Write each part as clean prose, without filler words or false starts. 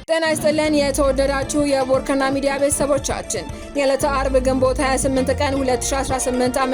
ጤና ይስጥልን የተወደዳችሁ የቦርከና ሚዲያ ቤተሰቦቻችን የዕለተ አርብ ግንቦት 28 ቀን 2018 ዓ.ም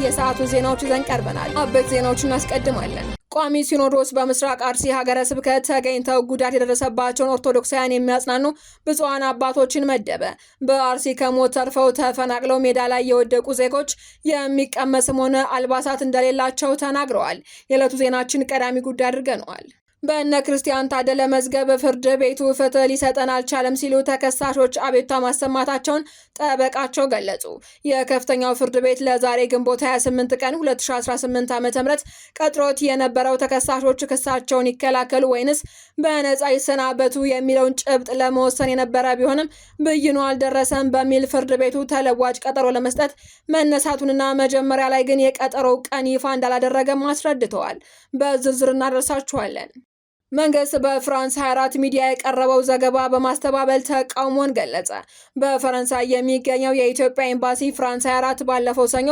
የሰዓቱ ዜናዎች ይዘን ቀርበናል። አበይት ዜናዎችን እናስቀድማለን። ቋሚ ሲኖዶስ በምስራቅ አርሲ ሀገረ ስብከት ተገኝተው ጉዳት የደረሰባቸውን ኦርቶዶክሳውያን የሚያጽናኑ ብፁዓን አባቶችን መደበ። በአርሲ ከሞት ተርፈው ተፈናቅለው ሜዳ ላይ የወደቁ ዜጎች የሚቀመስም ሆነ አልባሳት እንደሌላቸው ተናግረዋል። የዕለቱ ዜናችን ቀዳሚ ጉዳይ አድርገነዋል። በእነ ክርስቲያን ታደለ መዝገብ ፍርድ ቤቱ ፍትህ ሊሰጠን አልቻለም ሲሉ ተከሳሾች አቤቱታ ማሰማታቸውን ጠበቃቸው ገለጹ። የከፍተኛው ፍርድ ቤት ለዛሬ ግንቦት 28 ቀን 2018 ዓ.ም ቀጥሮት የነበረው ተከሳሾች ክሳቸውን ይከላከሉ ወይንስ በነጻ ይሰናበቱ የሚለውን ጭብጥ ለመወሰን የነበረ ቢሆንም ብይኑ አልደረሰም በሚል ፍርድ ቤቱ ተለዋጭ ቀጠሮ ለመስጠት መነሳቱንና መጀመሪያ ላይ ግን የቀጠሮው ቀን ይፋ እንዳላደረገም አስረድተዋል። በዝርዝር እናደርሳችኋለን። መንግስት በፍራንስ 24 ሚዲያ የቀረበው ዘገባ በማስተባበል ተቃውሞን ገለጸ። በፈረንሳይ የሚገኘው የኢትዮጵያ ኤምባሲ ፍራንስ 24 ባለፈው ሰኞ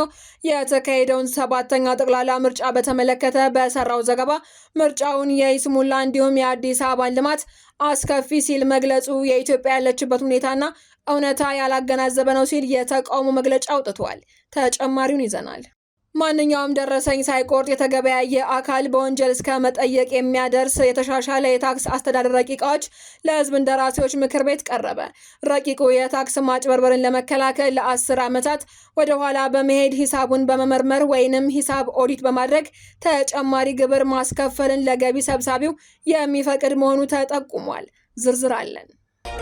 የተካሄደውን 7ኛ ጠቅላላ ምርጫ በተመለከተ በሰራው ዘገባ ምርጫውን የይስሙላ እንዲሁም የአዲስ አበባን ልማት አስከፊ ሲል መግለጹ የኢትዮጵያ ያለችበት ሁኔታና እውነታ ያላገናዘበ ነው ሲል የተቃውሞ መግለጫ አውጥቷል። ተጨማሪውን ይዘናል። ማንኛውም ደረሰኝ ሳይቆርጥ የተገበያየ አካል በወንጀል እስከ መጠየቅ የሚያደርስ የተሻሻለ የታክስ አስተዳደር ረቂቃዎች ለሕዝብ እንደራሴዎች ምክር ቤት ቀረበ። ረቂቁ የታክስ ማጭበርበርን ለመከላከል ለ10 ዓመታት ወደ ኋላ በመሄድ ሂሳቡን በመመርመር ወይንም ሂሳብ ኦዲት በማድረግ ተጨማሪ ግብር ማስከፈልን ለገቢ ሰብሳቢው የሚፈቅድ መሆኑ ተጠቁሟል። ዝርዝር አለን።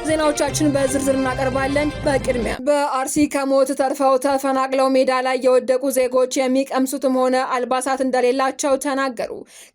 ዜናዎቻችን በዝርዝር እናቀርባለን። በቅድሚያ በአርሲ ከሞት ተርፈው ተፈናቅለው ሜዳ ላይ የወደቁ ዜጎች የሚቀምሱትም ሆነ አልባሳት እንደሌላቸው ተናገሩ።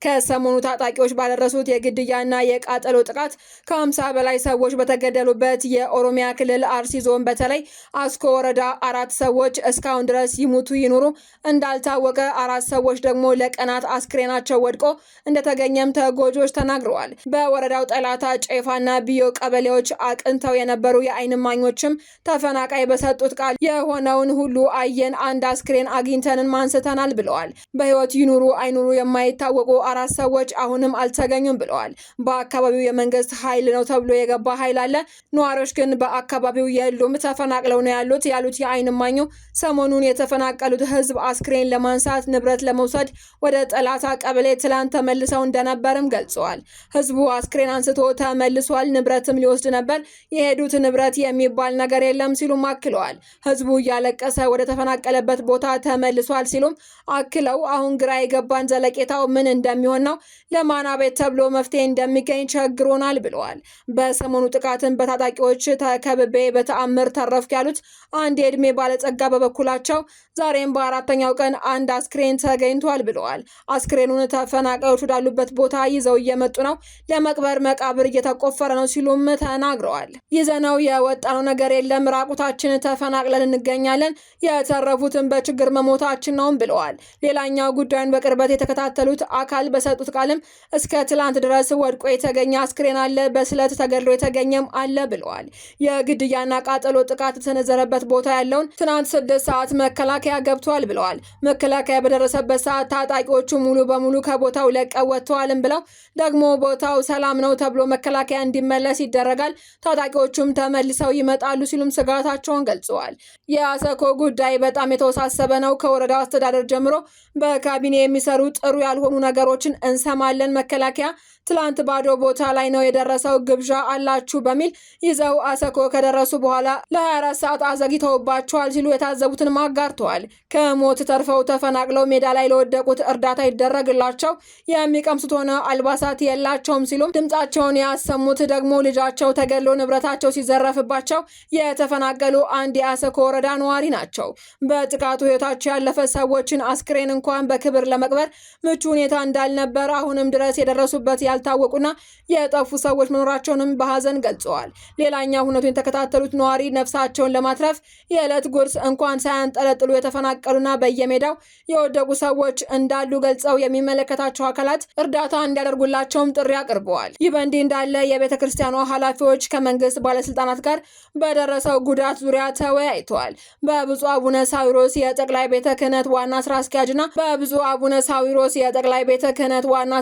ከሰሞኑ ታጣቂዎች ባደረሱት የግድያና የቃጠሎ ጥቃት ከ50 በላይ ሰዎች በተገደሉበት የኦሮሚያ ክልል አርሲ ዞን በተለይ አስኮ ወረዳ 4 ሰዎች እስካሁን ድረስ ይሙቱ ይኑሩ እንዳልታወቀ፣ 4 ሰዎች ደግሞ ለቀናት አስክሬናቸው ወድቆ እንደተገኘም ተጎጆች ተናግረዋል። በወረዳው ጠላታ ጨፋና ቢዮ ቀበሌዎች አቅንተው የነበሩ የዓይን እማኞችም ተፈናቃይ በሰጡት ቃል የሆነውን ሁሉ አየን፣ አንድ አስክሬን አግኝተንን ማንስተናል ብለዋል። በህይወት ይኑሩ አይኑሩ የማይታወቁ 4 ሰዎች አሁንም አልተገኙም ብለዋል። በአካባቢው የመንግስት ኃይል ነው ተብሎ የገባ ኃይል አለ፣ ነዋሪዎች ግን በአካባቢው የሉም፣ ተፈናቅለው ነው ያሉት ያሉት የዓይን እማኙ ሰሞኑን የተፈናቀሉት ህዝብ አስክሬን ለማንሳት ንብረት ለመውሰድ ወደ ጠላታ ቀበሌ ትላንት ተመልሰው እንደነበርም ገልጸዋል። ህዝቡ አስክሬን አንስቶ ተመልሷል፣ ንብረትም ሊወስድ ነበር፣ የሄዱት ንብረት የሚባል ነገር የለም ሲሉም አክለዋል። ህዝቡ እያለቀሰ ወደ ተፈናቀለበት ቦታ ተመልሷል ሲሉም አክለው አሁን ግራ የገባን ዘለቄታው ምን እንደሚሆን ነው፣ ለማና ቤት ተብሎ መፍትሄ እንደሚገኝ ቸግሮናል ብለዋል። በሰሞኑ ጥቃትን በታጣቂዎች ተከብቤ በተአምር ተረፍክ ያሉት አንድ የዕድሜ ባለጸጋ በበኩላቸው ዛሬም በ4ኛው ቀን አንድ አስክሬን ተገኝቷል ብለዋል። አስክሬኑን ተፈናቃዮች ወዳሉበት ቦታ ይዘው እየመጡ ነው፣ ለመቅበር መቃብር እየተቆፈረ ነው ሲሉም ተናግረዋል። ይዘነው የወጣነው ነገር የለም፣ ራቁታችን ተፈናቅለን እንገኛለን፣ የተረፉትን በችግር መሞታችን ነው ብለዋል። ሌላኛው ጉዳዩን በቅርበት የተከታተሉት አካል በሰጡት ቃልም እስከ ትላንት ድረስ ወድቆ የተገኘ አስክሬን አለ፣ በስለት ተገድሎ የተገኘም አለ ብለዋል። የግድያና ቃጠሎ ጥቃት የተሰነዘረበት ቦታ ያለውን ትናንት 6 ሰዓት መከላከያ ገብቷል ብለዋል። መከላከያ በደረሰበት ሰዓት ታጣቂዎቹ ሙሉ በሙሉ ከቦታው ለቀው ወጥተዋልም ብለው ደግሞ ቦታው ሰላም ነው ተብሎ መከላከያ እንዲመለስ ይደረጋል፣ ታጣቂዎቹም ተመልሰው ይመጣሉ ሲሉም ስጋታቸውን ገልጸዋል። የአሰኮ ጉዳይ በጣም የተወሳሰበ ነው። ከወረዳው አስተዳደር ጀምሮ በካቢኔ የሚሰሩ ጥሩ ያልሆኑ ነገሮችን እንሰማለን። መከላከያ ትላንት ባዶ ቦታ ላይ ነው የደረሰው፣ ግብዣ አላችሁ በሚል ይዘው አሰኮ ከደረሱ በኋላ ለ24 ሰዓት አዘግይተውባቸዋል ሲሉ የታዘቡትን አጋርተዋል። ከሞት ተርፈው ተፈናቅለው ሜዳ ላይ ለወደቁት እርዳታ ይደረግላቸው፣ የሚቀምሱት ሆነ አልባሳት የላቸውም ሲሉም ድምጻቸውን ያሰሙት ደግሞ ልጃቸው ተገሎ ንብረታቸው ሲዘረፍባቸው የተፈናቀሉ አንድ የአሰኮ ወረዳ ነዋሪ ናቸው። በጥቃቱ ህይወታቸው ያለፈ ሰዎችን አስክሬን እንኳን በክብር ለመቅበር ምቹ ሁኔታ እንዳልነበር አሁንም ድረስ የደረሱበት ያልታወቁና የጠፉ ሰዎች መኖራቸውንም በሐዘን ገልጸዋል። ሌላኛው ሁነቱን የተከታተሉት ነዋሪ ነፍሳቸውን ለማትረፍ የዕለት ጉርስ እንኳን ሳያንጠለጥሉ የተፈናቀሉና በየሜዳው የወደቁ ሰዎች እንዳሉ ገልጸው የሚመለከታቸው አካላት እርዳታ እንዲያደርጉላቸውም ጥሪ አቅርበዋል። ይህ በእንዲህ እንዳለ የቤተ ክርስቲያኗ ኃላፊዎች ከመንግስት ባለስልጣናት ጋር በደረሰው ጉዳት ዙሪያ ተወያይተዋል። በብፁዕ አቡነ ሳዊሮስ የጠቅላይ ቤተ ክህነት ዋና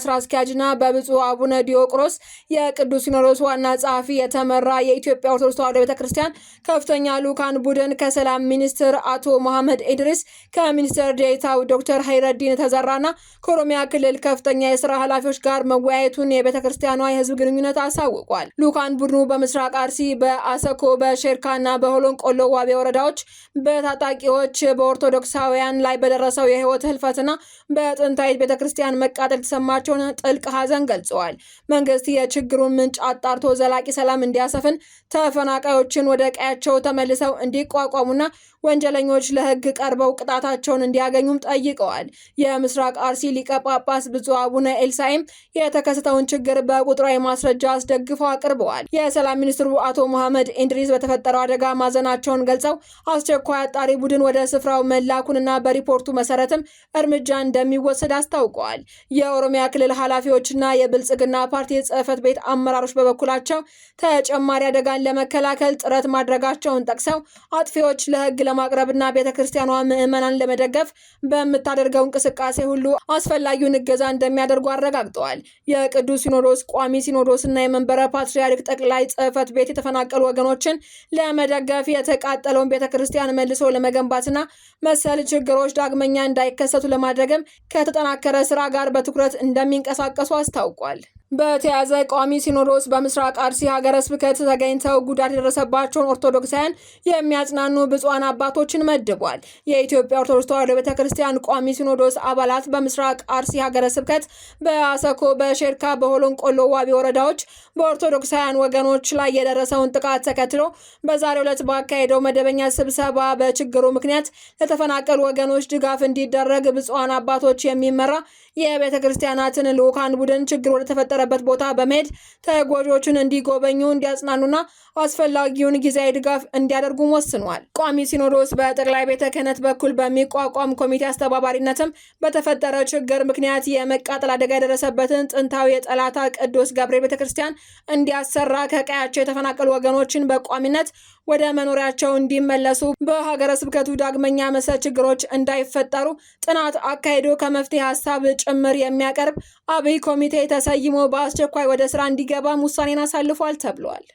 ስራ አስኪያጅና በብፁዕ አቡነ ዲዮቅሮስ የቅዱስ ሲኖዶስ ዋና ጸሐፊ የተመራ የኢትዮጵያ ኦርቶዶክስ ተዋሕዶ ቤተክርስቲያን ከፍተኛ ልዑካን ቡድን ከሰላም ሚኒስትር አቶ መሐመድ ኢድሪስ፣ ከሚኒስትር ዴኤታው ዶክተር ሀይረዲን ተዘራና ከኦሮሚያ ክልል ከፍተኛ የስራ ኃላፊዎች ጋር መወያየቱን የቤተክርስቲያኗ የህዝብ ግንኙነት አሳውቋል። ልዑካን ቡድኑ በምስራቅ አርሲ፣ በአሰኮ፣ በሼርካና በሆሎን ቆሎ ዋቤ ወረዳዎች በታጣቂዎች በኦርቶዶክሳውያን ላይ በደረሰው የህይወት ህልፈትና በጥንታዊት ቤተክርስቲያን መቃጠል የተሰማቸውን ጥልቅ ሀዘን ገልጸዋል። መንግስት የችግሩን ምንጭ አጣርቶ ዘላቂ ሰላም እንዲያሰፍን፣ ተፈናቃዮችን ወደ ቀያቸው ተመልሰው እንዲቋቋሙና ወንጀለኞች ለህግ ቀርበው ቅጣታቸውን እንዲያገኙም ጠይቀዋል። የምስራቅ አርሲ ሊቀ ጳጳስ ብፁዕ አቡነ ኤልሳዕም የተከሰተውን ችግር በቁጥራዊ ማስረጃ አስደግፈው አቅርበዋል። የሰላም ሚኒስትሩ አቶ መሐመድ ኢድሪስ በተፈጠረው አደጋ ማዘናቸውን ገልጸው አስቸኳይ አጣሪ ቡድን ወደ ስፍራው መላኩንና በሪፖርቱ መሰረትም እርምጃ እንደሚወሰድ አስታውቀዋል። የኦሮሚያ ክልል ኃላፊዎችና የብልጽግና ፓርቲ ጽህፈት ቤት አመራሮች በበኩላቸው ተጨማሪ አደጋን ለመከላከል ጥረት ማድረጋቸውን ጠቅሰው አጥፊዎች ለህግ ለማቅረብና ቤተክርስቲያኗ ምዕመናን ለመደገፍ በምታደርገው እንቅስቃሴ ሁሉ አስፈላጊውን እገዛ እንደሚያደርጉ አረጋግጠዋል። የቅዱስ ሲኖዶስ ቋሚ ሲኖዶስና የመንበረ ፓትርያርክ ጠቅላይ ጽህፈት ቤት የተፈናቀሉ ወገኖችን ለመደገፍ የተቃጠለውን ቤተክርስቲያን መልሶ ለመገንባትና መሰል ችግሮች ዳግመኛ እንዳይከሰቱ ለማድረግም ከተጠናከረ ስራ ጋር በትኩረት እንደሚንቀሳቀሱ አስታውቋል። በተያዘ ቋሚ ሲኖዶስ በምስራቅ አርሲ ሀገረ ስብከት ተገኝተው ጉዳት የደረሰባቸውን ኦርቶዶክሳውያን የሚያጽናኑ ብፁዓን አባቶችን መድቧል። የኢትዮጵያ ኦርቶዶክስ ተዋሕዶ ቤተክርስቲያን ቋሚ ሲኖዶስ አባላት በምስራቅ አርሲ ሀገረ ስብከት በአሰኮ፣ በሼርካ፣ በሆሎን ቆሎ ዋቤ ወረዳዎች በኦርቶዶክሳውያን ወገኖች ላይ የደረሰውን ጥቃት ተከትሎ በዛሬው ዕለት ባካሄደው መደበኛ ስብሰባ በችግሩ ምክንያት ለተፈናቀሉ ወገኖች ድጋፍ እንዲደረግ ብፁዓን አባቶች የሚመራ የቤተክርስቲያናትን ልዑካን ቡድን ችግር ወደ ተፈጠረበት ቦታ በመሄድ ተጎጂዎችን እንዲጎበኙ፣ እንዲያጽናኑና አስፈላጊውን ጊዜያዊ ድጋፍ እንዲያደርጉም ወስኗል። ቋሚ ሲኖዶስ በጠቅላይ ቤተ ክህነት በኩል በሚቋቋም ኮሚቴ አስተባባሪነትም በተፈጠረ ችግር ምክንያት የመቃጠል አደጋ የደረሰበትን ጥንታዊ የጠላታ ቅዱስ ገብርኤል ቤተክርስቲያን እንዲያሰራ፣ ከቀያቸው የተፈናቀሉ ወገኖችን በቋሚነት ወደ መኖሪያቸው እንዲመለሱ፣ በሀገረ ስብከቱ ዳግመኛ መሰል ችግሮች እንዳይፈጠሩ ጥናት አካሂዶ ከመፍትሄ ሀሳብ ጭምር የሚያቀርብ አብይ ኮሚቴ ተሰይሞ በአስቸኳይ ወደ ስራ እንዲገባም ውሳኔን አሳልፏል ተብሏል።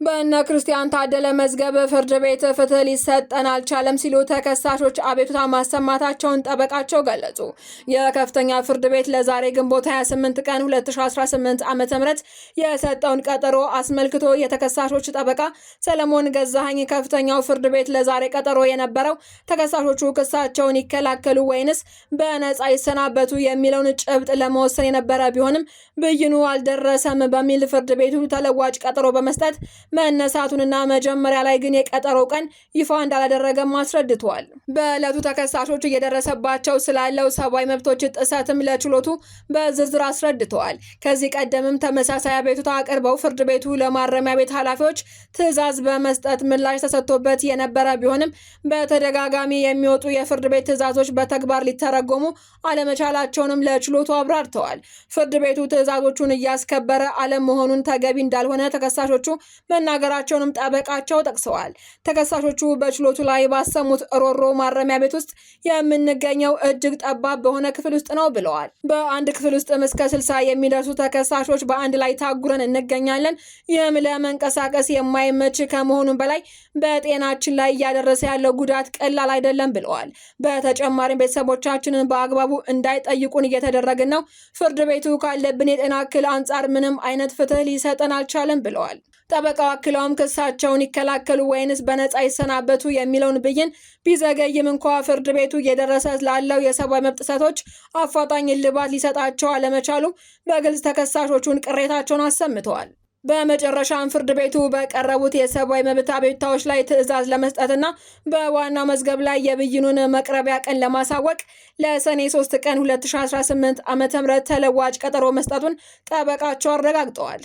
በእነ ክርስቲያን ታደለ መዝገብ ፍርድ ቤት ፍትህ ሊሰጠን አልቻለም ሲሉ ተከሳሾች አቤቱታ ማሰማታቸውን ጠበቃቸው ገለጹ። የከፍተኛ ፍርድ ቤት ለዛሬ ግንቦት 28 ቀን 2018 ዓ.ም የሰጠውን ቀጠሮ አስመልክቶ የተከሳሾች ጠበቃ ሰለሞን ገዛኸኝ ከፍተኛው ፍርድ ቤት ለዛሬ ቀጠሮ የነበረው ተከሳሾቹ ክሳቸውን ይከላከሉ ወይንስ በነጻ ይሰናበቱ የሚለውን ጭብጥ ለመወሰን የነበረ ቢሆንም ብይኑ አልደረሰም በሚል ፍርድ ቤቱ ተለዋጭ ቀጠሮ በመስጠት መነሳቱንና መጀመሪያ ላይ ግን የቀጠሮው ቀን ይፋ እንዳላደረገም አስረድተዋል። በዕለቱ ተከሳሾች እየደረሰባቸው ስላለው ሰብአዊ መብቶች ጥሰትም ለችሎቱ በዝርዝር አስረድተዋል። ከዚህ ቀደምም ተመሳሳይ አቤቱታ አቅርበው ፍርድ ቤቱ ለማረሚያ ቤት ኃላፊዎች ትዕዛዝ በመስጠት ምላሽ ተሰጥቶበት የነበረ ቢሆንም በተደጋጋሚ የሚወጡ የፍርድ ቤት ትዕዛዞች በተግባር ሊተረጎሙ አለመቻላቸውንም ለችሎቱ አብራርተዋል። ፍርድ ቤቱ ትዕዛዞቹን እያስከበረ አለመሆኑን ተገቢ እንዳልሆነ ተከሳሾቹ መናገራቸውንም ጠበቃቸው ጠቅሰዋል። ተከሳሾቹ በችሎቱ ላይ ባሰሙት ሮሮ ማረሚያ ቤት ውስጥ የምንገኘው እጅግ ጠባብ በሆነ ክፍል ውስጥ ነው ብለዋል። በአንድ ክፍል ውስጥም እስከ 60 የሚደርሱ ተከሳሾች በአንድ ላይ ታጉረን እንገኛለን። ይህም ለመንቀሳቀስ የማይመች ከመሆኑም በላይ በጤናችን ላይ እያደረሰ ያለው ጉዳት ቀላል አይደለም ብለዋል። በተጨማሪም ቤተሰቦቻችንን በአግባቡ እንዳይጠይቁን እየተደረግን ነው። ፍርድ ቤቱ ካለብን የጤና እክል አንጻር ምንም አይነት ፍትህ ሊሰጠን አልቻለም ብለዋል። ጠበቃው አክለውም ክሳቸውን ይከላከሉ ወይንስ በነጻ ይሰናበቱ የሚለውን ብይን ቢዘገይም እንኳ ፍርድ ቤቱ እየደረሰ ላለው የሰብአዊ መብት ጥሰቶች አፋጣኝ እልባት ሊሰጣቸው አለመቻሉ በግልጽ ተከሳሾቹን ቅሬታቸውን አሰምተዋል። በመጨረሻም ፍርድ ቤቱ በቀረቡት የሰብአዊ መብት አቤቱታዎች ላይ ትዕዛዝ ለመስጠትና በዋናው መዝገብ ላይ የብይኑን መቅረቢያ ቀን ለማሳወቅ ለሰኔ 3 ቀን 2018 ዓ.ም ተለዋጭ ቀጠሮ መስጠቱን ጠበቃቸው አረጋግጠዋል።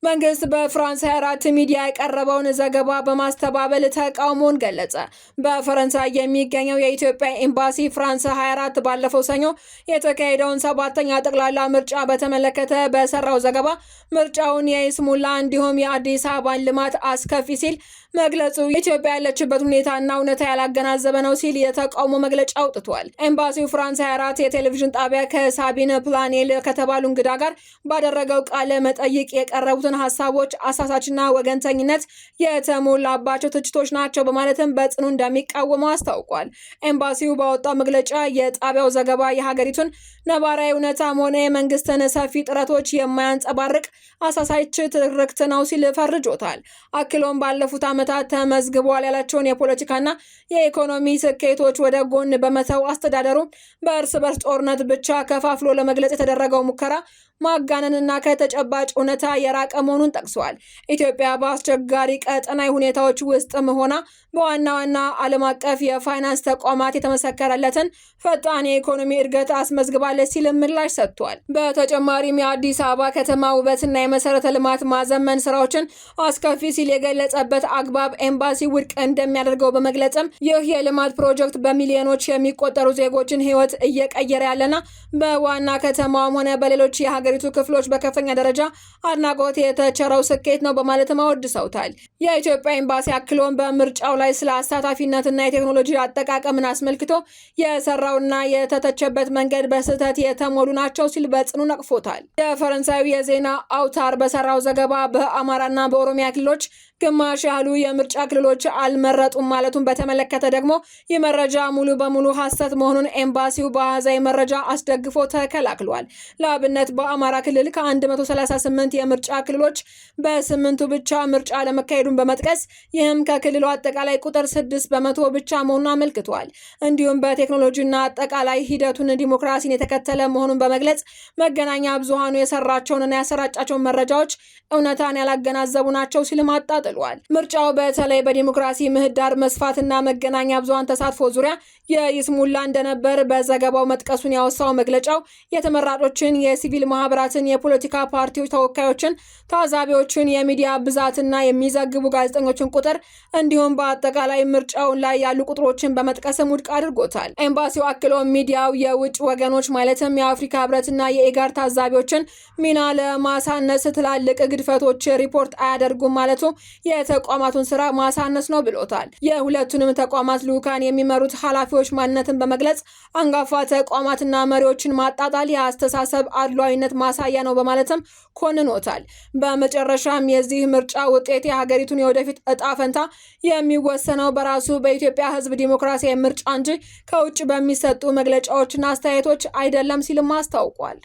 መንግስት በፍራንስ 24 ሚዲያ የቀረበውን ዘገባ በማስተባበል ተቃውሞውን ገለጸ። በፈረንሳይ የሚገኘው የኢትዮጵያ ኤምባሲ ፍራንስ 24 ባለፈው ሰኞ የተካሄደውን 7ኛ ጠቅላላ ምርጫ በተመለከተ በሰራው ዘገባ ምርጫውን የይስሙላ እንዲሁም የአዲስ አበባን ልማት አስከፊ ሲል መግለጹ ኢትዮጵያ ያለችበት ሁኔታና እውነታ ያላገናዘበ ነው ሲል የተቃውሞ መግለጫ አውጥቷል። ኤምባሲው ፍራንስ 24 የቴሌቪዥን ጣቢያ ከሳቢን ፕላኔል ከተባሉ እንግዳ ጋር ባደረገው ቃለ መጠይቅ የቀረቡትን ሀሳቦች አሳሳችና ወገንተኝነት የተሞላባቸው ትችቶች ናቸው በማለትም በጽኑ እንደሚቃወመው አስታውቋል። ኤምባሲው ባወጣው መግለጫ የጣቢያው ዘገባ የሀገሪቱን ነባራዊ እውነታም ሆነ የመንግስትን ሰፊ ጥረቶች የማያንጸባርቅ አሳሳች ትርክት ነው ሲል ፈርጆታል። አክሎም ባለፉት ዓመታት ተመዝግቧል ያላቸውን የፖለቲካና የኢኮኖሚ ስኬቶች ወደ ጎን በመተው አስተዳደሩ በእርስ በርስ ጦርነት ብቻ ከፋፍሎ ለመግለጽ የተደረገው ሙከራ ማጋነንና ከተጨባጭ እውነታ የራቀ መሆኑን ጠቅሷል። ኢትዮጵያ በአስቸጋሪ ቀጠናዊ ሁኔታዎች ውስጥ ሆና በዋና ዋና ዓለም አቀፍ የፋይናንስ ተቋማት የተመሰከረለትን ፈጣን የኢኮኖሚ እድገት አስመዝግባለች ሲል ምላሽ ሰጥቷል። በተጨማሪም የአዲስ አበባ ከተማ ውበትና የመሰረተ ልማት ማዘመን ስራዎችን አስከፊ ሲል የገለጸበት አግባብ ኤምባሲ ውድቅ እንደሚያደርገው በመግለጽም ይህ የልማት ፕሮጀክት በሚሊዮኖች የሚቆጠሩ ዜጎችን ሕይወት እየቀየረ ያለና በዋና ከተማም ሆነ በሌሎች የሀገሪቱ ክፍሎች በከፍተኛ ደረጃ አድናቆት የተቸረው ስኬት ነው በማለትም አወድሰውታል። የኢትዮጵያ ኤምባሲ አክሎም በምርጫው ላይ ስለ አሳታፊነትና የቴክኖሎጂ አጠቃቀምን አስመልክቶ የሰራውና የተተቸበት መንገድ በስህተት የተሞሉ ናቸው ሲል በጽኑ ነቅፎታል። የፈረንሳዩ የዜና አውታር በሰራው ዘገባ በአማራና በኦሮሚያ ክልሎች ግማሽ ያህሉ የምርጫ ክልሎች አልመረጡም ማለቱን በተመለከተ ደግሞ ይህ መረጃ ሙሉ በሙሉ ሐሰት መሆኑን ኤምባሲው በአሃዛዊ መረጃ አስደግፎ ተከላክሏል። ለአብነት በአማራ ክልል ከ138 የምርጫ ክልሎች በ8ቱ ብቻ ምርጫ ለመካሄዱን በመጥቀስ ይህም ከክልሉ አጠቃላይ ቁጥር 6% ብቻ መሆኑን አመልክቷል። እንዲሁም በቴክኖሎጂና አጠቃላይ ሂደቱን ዲሞክራሲን የተከተለ መሆኑን በመግለጽ መገናኛ ብዙሃኑ የሰራቸውንና ያሰራጫቸውን መረጃዎች እውነታን ያላገናዘቡ ናቸው ሲል አጣጥሏል። ምርጫው በተለይ በዲሞክራሲ ምህዳር መስፋትና መገናኛ ብዙሃን ተሳትፎ ዙሪያ የይስሙላ እንደነበር በዘገባው መጥቀሱን ያወሳው መግለጫው የተመራጮችን፣ የሲቪል ማህበራትን፣ የፖለቲካ ፓርቲዎች ተወካዮችን፣ ታዛቢዎችን፣ የሚዲያ ብዛትና የሚዘግቡ ጋዜጠኞችን ቁጥር እንዲሁም በአጠቃላይ ምርጫው ላይ ያሉ ቁጥሮችን በመጥቀስም ውድቅ አድርጎታል። ኤምባሲው አክሎ ሚዲያው የውጭ ወገኖች ማለትም የአፍሪካ ህብረትና የኢጋድ ታዛቢዎችን ሚና ለማሳነስ ትላልቅ ግድፈቶች ሪፖርት አያደርጉም ማለቱ የተቋማቱን ስራ ማሳነስ ነው ብሎታል። የሁለቱንም ተቋማት ልዑካን የሚመሩት ኃላፊዎች ማንነትን በመግለጽ አንጋፋ ተቋማትና መሪዎችን ማጣጣል የአስተሳሰብ አድሏዊነት ማሳያ ነው በማለትም ኮንኖታል። በመጨረሻም የዚህ ምርጫ ውጤት የሀገሪቱን የወደፊት እጣ ፈንታ የሚወሰነው በራሱ በኢትዮጵያ ህዝብ ዲሞክራሲያዊ ምርጫ እንጂ ከውጭ በሚሰጡ መግለጫዎችና አስተያየቶች አይደለም ሲልም አስታውቋል።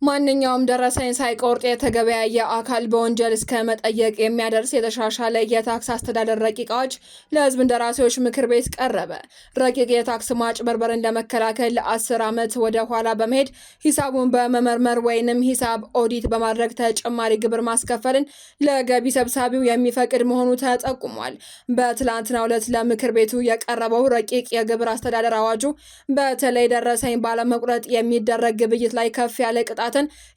ማንኛውም ደረሰኝ ሳይቆርጥ የተገበያየ አካል በወንጀል እስከ መጠየቅ የሚያደርስ የተሻሻለ የታክስ አስተዳደር ረቂቅ አዋጅ ለህዝብ እንደራሴዎች ምክር ቤት ቀረበ። ረቂቅ የታክስ ማጭበርበርን ለመከላከል ለ10 ዓመት ወደ ኋላ በመሄድ ሂሳቡን በመመርመር ወይንም ሂሳብ ኦዲት በማድረግ ተጨማሪ ግብር ማስከፈልን ለገቢ ሰብሳቢው የሚፈቅድ መሆኑ ተጠቁሟል። በትላንትናው ዕለት ለምክር ቤቱ የቀረበው ረቂቅ የግብር አስተዳደር አዋጁ በተለይ ደረሰኝ ባለመቁረጥ የሚደረግ ግብይት ላይ ከፍ ያለ ቅጣት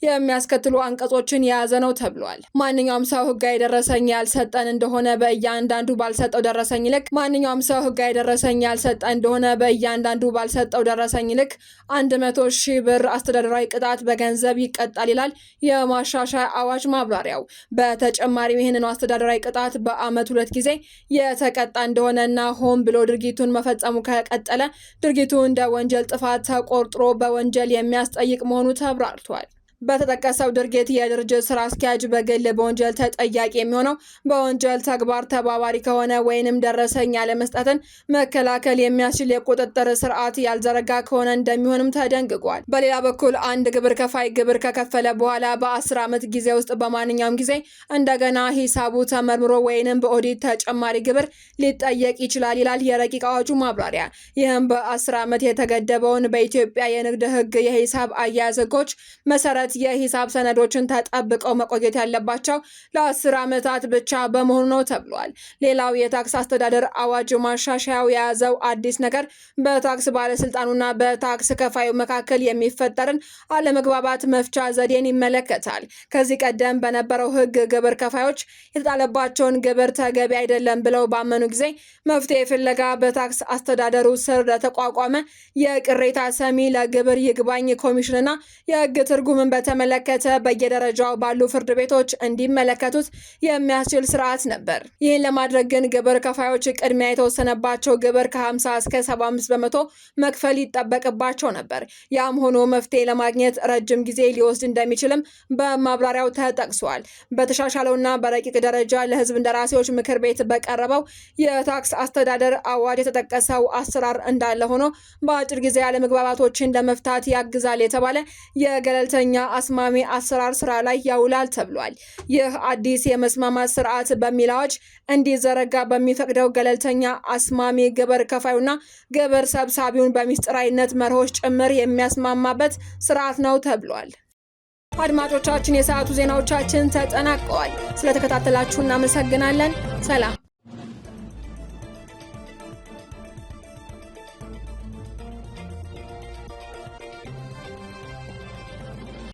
የሚያስከትሉ አንቀጾችን የያዘ ነው ተብሏል። ማንኛውም ሰው ህጋዊ ደረሰኝ ያልሰጠን እንደሆነ በእያንዳንዱ ባልሰጠው ደረሰኝ ልክ 100,000 ብር አስተዳደራዊ ቅጣት በገንዘብ ይቀጣል ይላል የማሻሻያ አዋጅ ማብራሪያው። በተጨማሪም ይህንን አስተዳደራዊ ቅጣት በአመት 2 ጊዜ የተቀጣ እንደሆነና ሆን ብሎ ድርጊቱን መፈጸሙ ከቀጠለ ድርጊቱ እንደ ወንጀል ጥፋት ተቆጥሮ በወንጀል የሚያስጠይቅ መሆኑ ተብራርቷል። በተጠቀሰው ድርጊት የድርጅት ስራ አስኪያጅ በግል በወንጀል ተጠያቂ የሚሆነው በወንጀል ተግባር ተባባሪ ከሆነ ወይንም ደረሰኝ ያለመስጠትን መከላከል የሚያስችል የቁጥጥር ስርዓት ያልዘረጋ ከሆነ እንደሚሆንም ተደንግጓል። በሌላ በኩል አንድ ግብር ከፋይ ግብር ከከፈለ በኋላ በ10 ዓመት ጊዜ ውስጥ በማንኛውም ጊዜ እንደገና ሂሳቡ ተመርምሮ ወይንም በኦዲት ተጨማሪ ግብር ሊጠየቅ ይችላል ይላል የረቂቅ አዋጁ ማብራሪያ። ይህም በ10 ዓመት የተገደበውን በኢትዮጵያ የንግድ ህግ የሂሳብ አያያዝ ህጎች መሰረት የሂሳብ ሰነዶችን ተጠብቀው መቆየት ያለባቸው ለ10 ዓመታት ብቻ በመሆኑ ነው ተብሏል። ሌላው የታክስ አስተዳደር አዋጅ ማሻሻያው የያዘው አዲስ ነገር በታክስ ባለስልጣኑና በታክስ ከፋዩ መካከል የሚፈጠርን አለመግባባት መፍቻ ዘዴን ይመለከታል። ከዚህ ቀደም በነበረው ሕግ ግብር ከፋዮች የተጣለባቸውን ግብር ተገቢ አይደለም ብለው ባመኑ ጊዜ መፍትሄ ፍለጋ በታክስ አስተዳደሩ ስር ለተቋቋመ የቅሬታ ሰሚ ለግብር ይግባኝ ኮሚሽንና የሕግ ትርጉምን በተመለከተ በየደረጃው ባሉ ፍርድ ቤቶች እንዲመለከቱት የሚያስችል ስርዓት ነበር። ይህን ለማድረግ ግን ግብር ከፋዮች ቅድሚያ የተወሰነባቸው ግብር ከ50 እስከ 75 በመቶ መክፈል ይጠበቅባቸው ነበር። ያም ሆኖ መፍትሄ ለማግኘት ረጅም ጊዜ ሊወስድ እንደሚችልም በማብራሪያው ተጠቅሷል። በተሻሻለውና በረቂቅ ደረጃ ለሕዝብ እንደራሴዎች ምክር ቤት በቀረበው የታክስ አስተዳደር አዋጅ የተጠቀሰው አሰራር እንዳለ ሆኖ በአጭር ጊዜ አለመግባባቶችን ለመፍታት ያግዛል የተባለ የገለልተኛ አስማሚ አሰራር ስራ ላይ ያውላል ተብሏል። ይህ አዲስ የመስማማት ስርዓት በሚል አዋጅ እንዲዘረጋ በሚፈቅደው ገለልተኛ አስማሚ ግብር ከፋዩና ግብር ሰብሳቢውን በሚስጥራዊነት መርሆች ጭምር የሚያስማማበት ስርዓት ነው ተብሏል። አድማጮቻችን፣ የሰዓቱ ዜናዎቻችን ተጠናቀዋል። ስለተከታተላችሁ እናመሰግናለን። ሰላም።